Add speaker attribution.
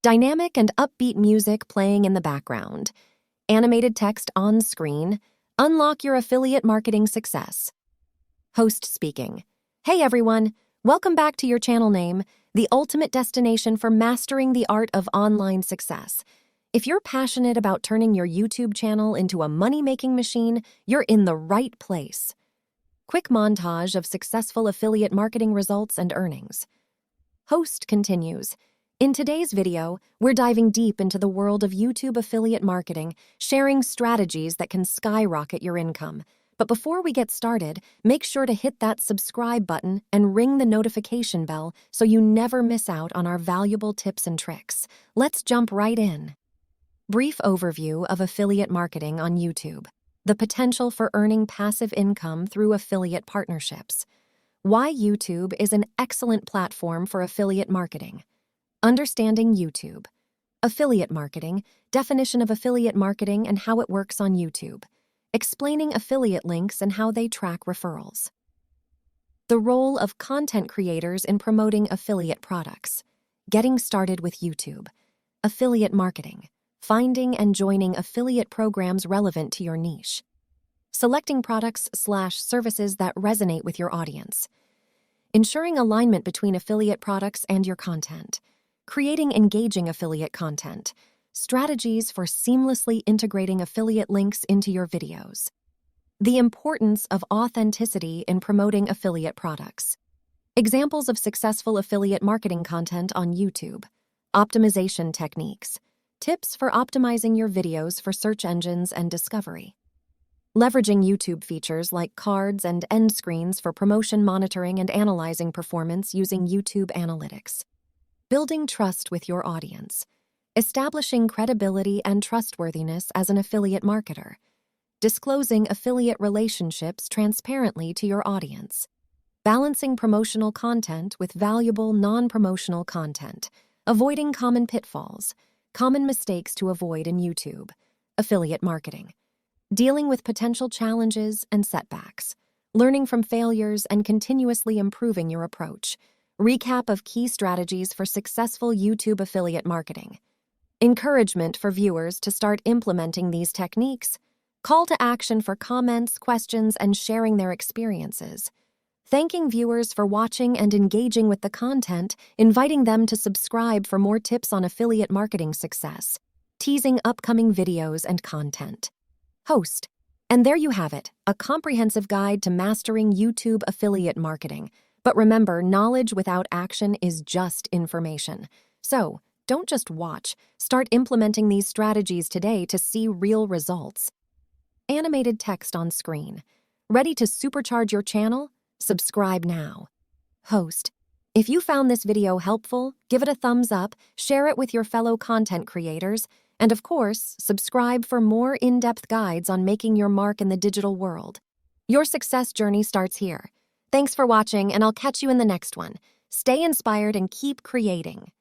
Speaker 1: Dynamic and upbeat music playing in the background. Animated text on screen. Unlock your affiliate marketing success. Host speaking. Hey everyone, welcome back to your channel name, the ultimate destination for mastering the art of online success. If you're passionate about turning your YouTube channel into a money-making machine, you're in the right place. Quick montage of successful affiliate marketing results and earnings. Host continues. In today's video, we're diving deep into the world of YouTube affiliate marketing, sharing strategies that can skyrocket your income. But before we get started, make sure to hit that subscribe button and ring the notification bell so you never miss out on our valuable tips and tricks. Let's jump right in. Brief overview of affiliate marketing on YouTube. The potential for earning passive income through affiliate partnerships. Why YouTube is an excellent platform for affiliate marketing. Understanding YouTube. Affiliate marketing, definition of affiliate marketing and how it works on YouTube. Explaining affiliate links and how they track referrals. The role of content creators in promoting affiliate products. Getting started with YouTube. Affiliate marketing. Finding and joining affiliate programs relevant to your niche. Selecting products/services that resonate with your audience. Ensuring alignment between affiliate products and your content. Creating engaging affiliate content. Strategies for seamlessly integrating affiliate links into your videos. The importance of authenticity in promoting affiliate products. Examples of successful affiliate marketing content on YouTube. Optimization techniques. Tips for optimizing your videos for search engines and discovery. Leveraging YouTube features like cards and end screens for promotion monitoring and analyzing performance using YouTube Analytics. Building trust with your audience. Establishing credibility and trustworthiness as an affiliate marketer. Disclosing affiliate relationships transparently to your audience. Balancing promotional content with valuable non-promotional content. Avoiding common pitfalls. Common mistakes to avoid in YouTube. Affiliate marketing. Dealing with potential challenges and setbacks. Learning from failures and continuously improving your approach. Recap of key strategies for successful YouTube affiliate marketing. Encouragement for viewers to start implementing these techniques. Call to action for comments, questions, and sharing their experiences. Thanking viewers for watching and engaging with the content, inviting them to subscribe for more tips on affiliate marketing success. Teasing upcoming videos and content. Host. And there you have it, a comprehensive guide to mastering YouTube affiliate marketing. But remember, knowledge without action is just information. So, don't just watch, start implementing these strategies today to see real results. Animated text on screen. Ready to supercharge your channel? Subscribe now. Host. If you found this video helpful, give it a thumbs up, share it with your fellow content creators, and of course, subscribe for more in-depth guides on making your mark in the digital world. Your success journey starts here. Thanks for watching, and I'll catch you in the next one. Stay inspired and keep creating.